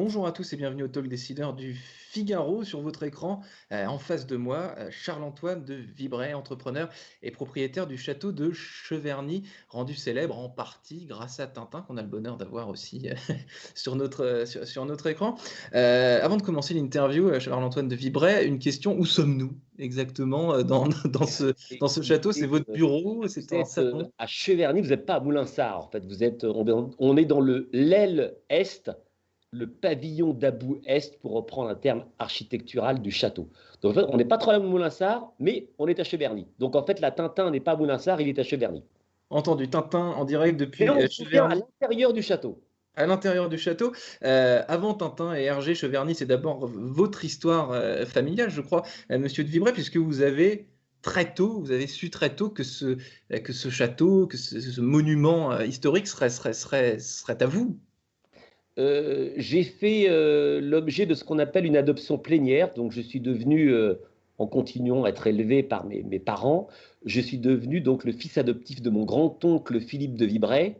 Bonjour à tous et bienvenue au Talk Décideur du Figaro. Sur votre écran, en face de moi, Charles-Antoine de Vibray, entrepreneur et propriétaire du château de Cheverny, rendu célèbre en partie grâce à Tintin, qu'on a le bonheur d'avoir aussi sur notre écran. Avant de commencer l'interview, Charles-Antoine de Vibray, une question, où sommes-nous exactement dans ce château? C'est Écoutez, votre bureau? vous C'est un êtes salon? à Cheverny, vous n'êtes pas à Moulinsart. En fait, on est dans l'aile est, le pavillon d'Abou Est, pour reprendre un terme architectural du château. Donc, en fait, on n'est pas trop à Moulinsart, mais on est à Cheverny. Donc, en fait, la Tintin n'est pas à Moulinsart, il est à Cheverny. Entendu, Tintin en direct Mais depuis on se tient à Cheverny. l'intérieur du château. À l'intérieur du château, avant Tintin et Hergé Cheverny, c'est d'abord votre histoire, familiale, je crois, monsieur de Vibray, puisque vous avez su très tôt que ce château, que ce monument, historique serait à vous. J'ai fait l'objet de ce qu'on appelle une adoption plénière. Donc, je suis devenu, en continuant à être élevé par mes parents, je suis devenu donc le fils adoptif de mon grand-oncle Philippe de Vibray.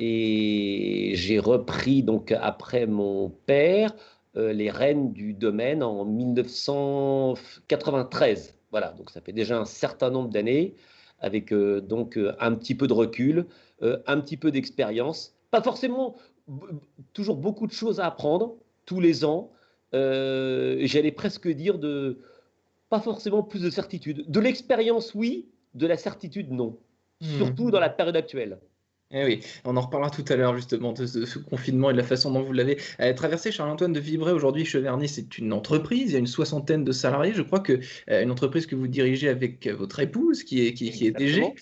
Et j'ai repris donc après mon père les rênes du domaine en 1993. Voilà, donc ça fait déjà un certain nombre d'années, avec un petit peu de recul, un petit peu d'expérience. Pas forcément toujours beaucoup de choses à apprendre tous les ans. J'allais presque dire pas forcément plus de certitude. De l'expérience, oui, de la certitude, non. Surtout dans la période actuelle. Eh oui, on en reparlera tout à l'heure justement de ce confinement et de la façon dont vous l'avez traversé. Charles-Antoine de Vibray, aujourd'hui, Cheverny, c'est une entreprise, il y a une soixantaine de salariés. Je crois que une entreprise que vous dirigez avec votre épouse, qui est DG. Exactement.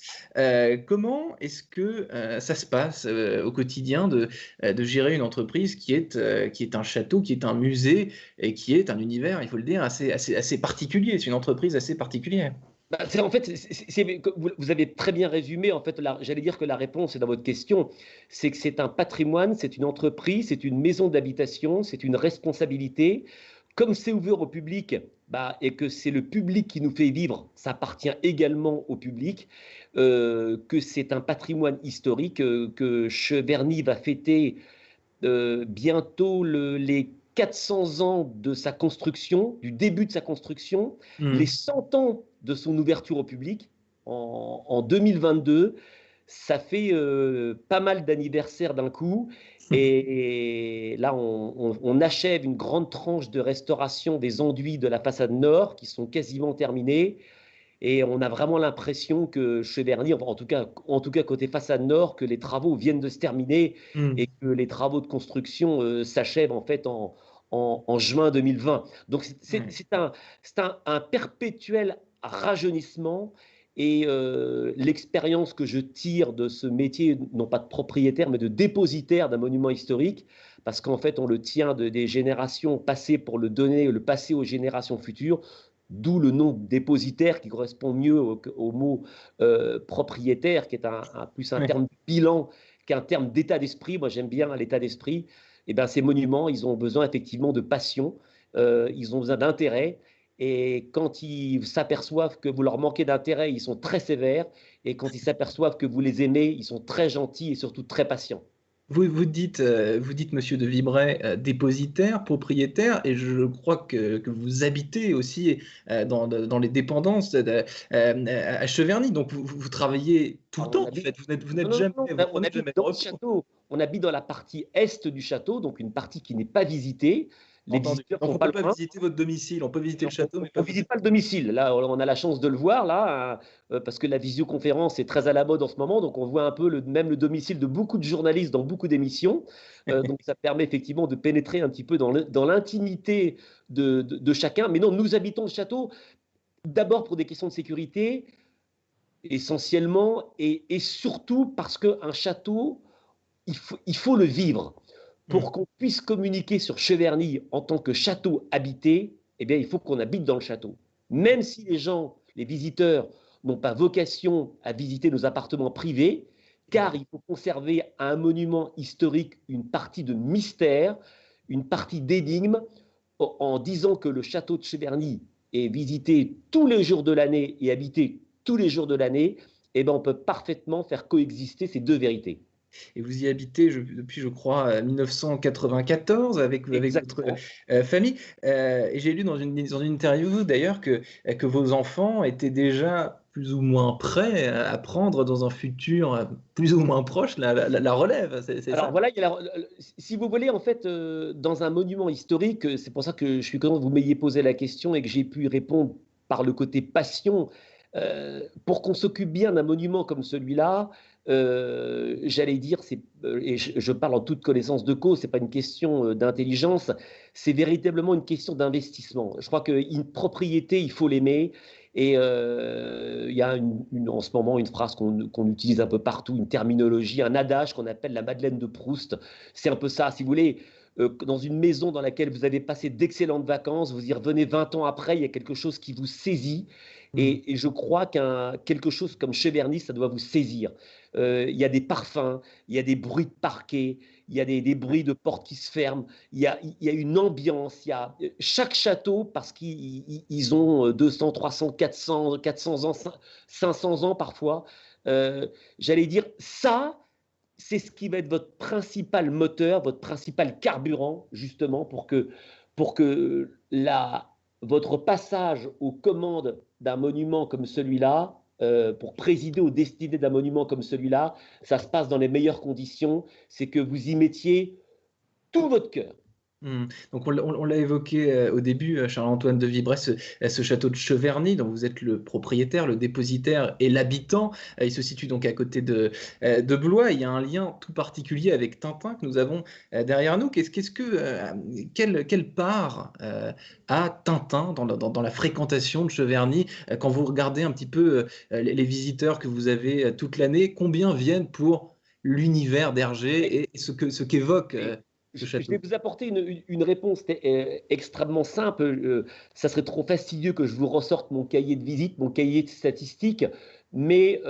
Comment est-ce que ça se passe au quotidien de gérer une entreprise qui est un château, qui est un musée et qui est un univers, il faut le dire, assez particulier. C'est une entreprise assez particulière. Bah, en fait, vous avez très bien résumé. En fait, j'allais dire que la réponse est dans votre question. C'est que c'est un patrimoine, c'est une entreprise, c'est une maison d'habitation, c'est une responsabilité. Comme c'est ouvert au public, bah, et que c'est le public qui nous fait vivre, ça appartient également au public. Que c'est un patrimoine historique, que Cheverny va fêter bientôt les 400 ans de sa construction, du début de sa construction, les Hmm. 100 ans de son ouverture au public en 2022. Ça fait pas mal d'anniversaires d'un coup. Et là, on achève une grande tranche de restauration des enduits de la façade nord qui sont quasiment terminés. Et on a vraiment l'impression que Cheverny, en tout cas côté façade nord, que les travaux viennent de se terminer Hmm. et que les travaux de construction s'achèvent en fait en juin 2020. Donc Ouais. c'est un perpétuel rajeunissement. Et l'expérience que je tire de ce métier, non pas de propriétaire, mais de dépositaire d'un monument historique, parce qu'en fait, on le tient des générations passées pour le donner, le passer aux générations futures, d'où le nom dépositaire qui correspond mieux au mot propriétaire, qui est plus un Ouais. terme de bilan qu'un terme d'état d'esprit. Moi, j'aime bien l'état d'esprit. Et ben, ces monuments, ils ont besoin effectivement de passion, ils ont besoin d'intérêt. Et quand ils s'aperçoivent que vous leur manquez d'intérêt, ils sont très sévères. Et quand ils s'aperçoivent que vous les aimez, ils sont très gentils et surtout très patients. Vous dites, monsieur de Vibray, dépositaire, propriétaire, et je crois que vous habitez aussi dans les dépendances à Cheverny. Donc vous travaillez tout le Alors, on temps, en habite. fait. Vous Non, n'êtes non, jamais, non, vous on prenez habite jamais de dans le repos. château. On habite dans la partie est du château, donc une partie qui n'est pas visitée. Les Entendu. visiteurs Donc sont on pas peut pas loin. visiter votre domicile, on peut visiter le château, mais On pas ne votre. visite pas le domicile. Là, on a la chance de le voir, là, parce que la visioconférence est très à la mode en ce moment. Donc, on voit un peu même le domicile de beaucoup de journalistes dans beaucoup d'émissions. Donc, ça permet effectivement de pénétrer un petit peu dans l'intimité de chacun. Mais non, nous habitons le château d'abord pour des questions de sécurité, essentiellement, et surtout parce qu'un château, il faut le vivre. Hmm. Pour qu'on puisse communiquer sur Cheverny en tant que château habité, eh bien, il faut qu'on habite dans le château. Même si les gens, les visiteurs, n'ont pas vocation à visiter nos appartements privés, car il faut conserver à un monument historique une partie de mystère, une partie d'énigme, en disant que le château de Cheverny est visité tous les jours de l'année et habité tous les jours de l'année, eh bien, on peut parfaitement faire coexister ces deux vérités. Et vous y habitez depuis, je crois, 1994 avec votre Exactement. famille. Et j'ai lu dans une interview d'ailleurs que vos enfants étaient déjà plus ou moins prêts à prendre dans un futur plus ou moins proche la relève, c'est Alors ça? voilà, il y a si vous voulez, en fait, dans un monument historique, c'est pour ça que je suis content que vous m'ayez posé la question et que j'ai pu y répondre par le côté passion. Pour qu'on s'occupe bien d'un monument comme celui-là, j'allais dire, et je parle en toute connaissance de cause, c'est pas une question d'intelligence, c'est véritablement une question d'investissement. Je crois qu'une propriété, il faut l'aimer. Et il y a en ce moment une phrase qu'on utilise un peu partout, une terminologie, un adage qu'on appelle la Madeleine de Proust. C'est un peu ça, si vous voulez, dans une maison dans laquelle vous avez passé d'excellentes vacances, vous y revenez 20 ans après, il y a quelque chose qui vous saisit. Mmh. Et je crois quelque chose comme Cheverny, ça doit vous saisir. Il y a des parfums, il y a des bruits de parquet, il y a des bruits de portes qui se ferment, il y a une ambiance, il y a chaque château, parce qu'ils ont 200, 300, 400, 400 ans, 500 ans parfois. J'allais dire, ça, c'est ce qui va être votre principal moteur, votre principal carburant, justement, pour que votre passage aux commandes d'un monument comme celui-là, pour présider aux destinées d'un monument comme celui-là, ça se passe dans les meilleures conditions, c'est que vous y mettiez tout votre cœur. Mmh. Donc on l'a évoqué, au début, Charles-Antoine de Vibray, ce château de Cheverny dont vous êtes le propriétaire, le dépositaire et l'habitant. Il se situe donc à côté de Blois. Il y a un lien tout particulier avec Tintin que nous avons, derrière nous. Quelle part, a Tintin dans la fréquentation de Cheverny? Quand vous regardez un petit peu, les visiteurs que vous avez, toute l'année, combien viennent pour l'univers d'Hergé et ce qu'évoque, ce Je vais château? vous apporter une réponse extrêmement simple. Ça serait trop fastidieux que je vous ressorte mon cahier de visite, mon cahier de statistiques. Mais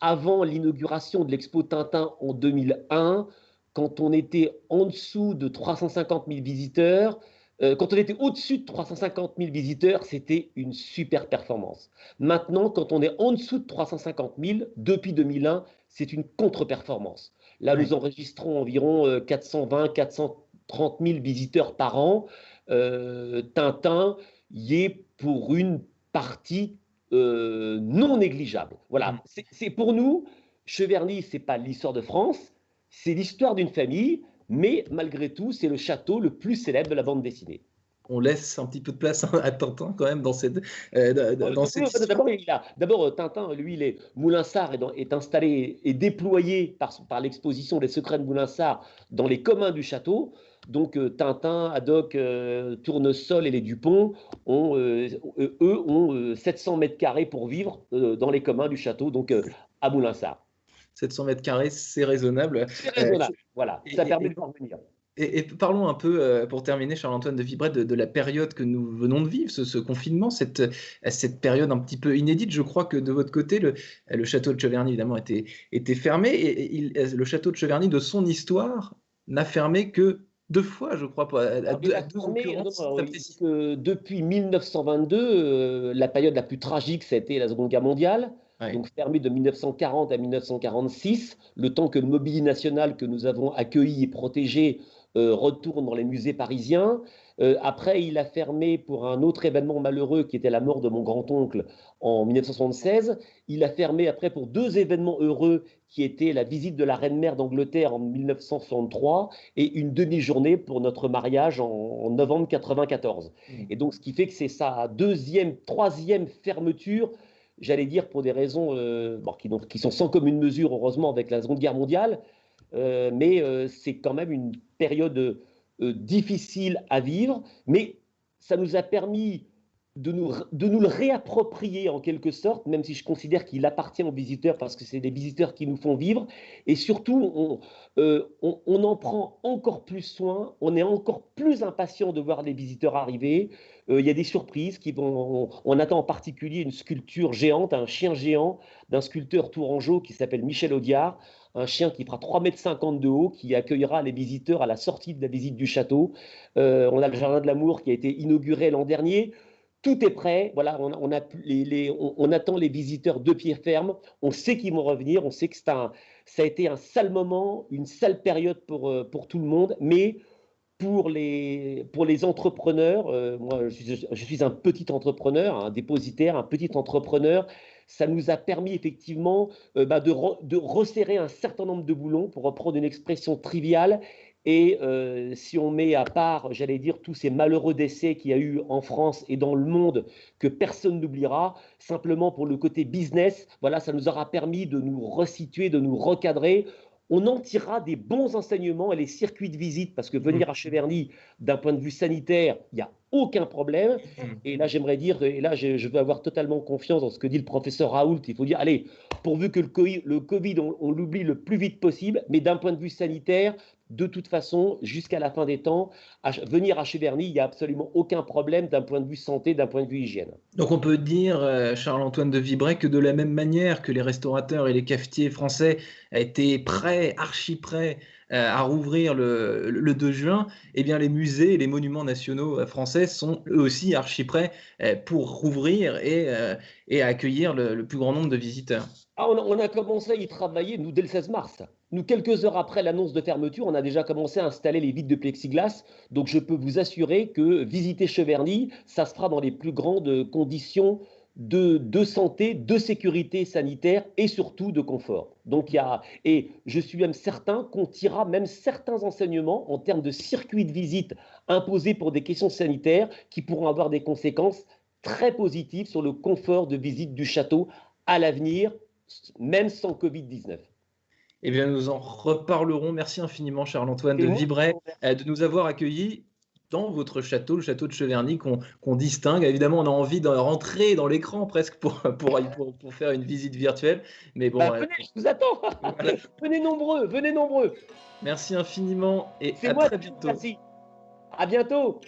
avant l'inauguration de l'Expo Tintin en 2001, quand on était en dessous de 350 000 visiteurs, quand on était au-dessus de 350 000 visiteurs, c'était une super performance. Maintenant, quand on est en dessous de 350 000, depuis 2001, c'est une contre-performance. Là, Ouais. nous enregistrons environ 420, 430 000 visiteurs par an. Tintin y est pour une partie non négligeable. Mmh. Voilà, c'est pour nous, Cheverny, ce n'est pas l'histoire de France, c'est l'histoire d'une famille, mais malgré tout, c'est le château le plus célèbre de la bande dessinée. On laisse un petit peu de place à Tintin quand même dans cette histoire. D'abord, Tintin, lui, Moulinsart est installé et déployé par l'exposition des secrets de Moulinsart dans les communs du château. Donc, Tintin, Haddock, Tournesol et les Dupont eux, ont 700 mètres carrés pour vivre dans les communs du château, donc à Moulinsart. 700 mètres carrés, c'est raisonnable. C'est Euh, raisonnable, voilà, ça et, permet et- de parvenir. et parlons un peu, pour terminer, Charles-Antoine de Vibray, de la période que nous venons de vivre, ce confinement, cette période un petit peu inédite. Je crois que de votre côté, le château de Cheverny, évidemment, était fermé. Le château de Cheverny, de son histoire, n'a fermé que deux fois, je crois, Alors, il à a deux fermé, non, occurrences alors, très précises. depuis 1922, la période la plus tragique, ça a été la Seconde Guerre mondiale, Ouais. donc fermé de 1940 à 1946, le temps que le mobilier national que nous avons accueilli et protégé retourne dans les musées parisiens. Après, il a fermé pour un autre événement malheureux qui était la mort de mon grand-oncle en 1976. Il a fermé après pour deux événements heureux qui étaient la visite de la reine-mère d'Angleterre en 1963 et une demi-journée pour notre mariage en novembre 94. Mm. Et donc, ce qui fait que c'est sa deuxième, troisième fermeture, j'allais dire pour des raisons bon, qui sont sans commune mesure, heureusement, avec la Seconde Guerre mondiale, mais c'est quand même une période difficile à vivre, mais ça nous a permis de nous le réapproprier en quelque sorte, même si je considère qu'il appartient aux visiteurs parce que c'est des visiteurs qui nous font vivre. Et surtout, on en prend encore plus soin, on est encore plus impatient de voir les visiteurs arriver. Il y a des surprises on attend en particulier une sculpture géante, un chien géant d'un sculpteur tourangeau qui s'appelle Michel Audiard, un chien qui fera 3,50 m de haut, qui accueillera les visiteurs à la sortie de la visite du château. On a le Jardin de l'Amour qui a été inauguré l'an dernier. Tout est prêt. Voilà, on attend les visiteurs de pied ferme. On sait qu'ils vont revenir. On sait que ça a été un sale moment, une sale période pour tout le monde. Mais pour les entrepreneurs, moi je suis un petit entrepreneur, un dépositaire, un petit entrepreneur, ça nous a permis effectivement de resserrer un certain nombre de boulons, pour reprendre une expression triviale. Et si on met à part, j'allais dire, tous ces malheureux décès qu'il y a eu en France et dans le monde, que personne n'oubliera, simplement pour le côté business, voilà, ça nous aura permis de nous resituer, de nous recadrer. On en tirera des bons enseignements, et les circuits de visite, parce que venir à Cheverny, d'un point de vue sanitaire, il n'y a aucun problème. Et là, j'aimerais dire, et là, je veux avoir totalement confiance dans ce que dit le professeur Raoult. Il faut dire, allez, pourvu que le Covid, on l'oublie le plus vite possible, mais d'un point de vue sanitaire, de toute façon, jusqu'à la fin des temps, venir à Cheverny, il n'y a absolument aucun problème d'un point de vue santé, d'un point de vue hygiène. Donc on peut dire, Charles-Antoine de Vibray, que de la même manière que les restaurateurs et les cafetiers français étaient prêts, archi prêts, à rouvrir le 2 juin, eh bien les musées et les monuments nationaux français sont eux aussi archi prêts pour rouvrir et à accueillir le plus grand nombre de visiteurs. Ah, on a commencé à y travailler, nous, dès le 16 mars. Nous, quelques heures après l'annonce de fermeture, on a déjà commencé à installer les vitres de plexiglas. Donc, je peux vous assurer que visiter Cheverny, ça se fera dans les plus grandes conditions de santé, de sécurité sanitaire et surtout de confort. Donc, et je suis même certain qu'on tirera même certains enseignements en termes de circuit de visite imposés pour des questions sanitaires, qui pourront avoir des conséquences très positives sur le confort de visite du château à l'avenir, même sans Covid-19. Eh bien, nous en reparlerons. Merci infiniment, Charles-Antoine de Vibray, de nous avoir accueillis dans votre château, le château de Cheverny, qu'on distingue. Évidemment, on a envie de rentrer dans l'écran presque pour faire une visite virtuelle. Mais bon, venez, je vous attends. Voilà. Venez nombreux, venez nombreux. Merci infiniment et à très bientôt. Merci. À bientôt.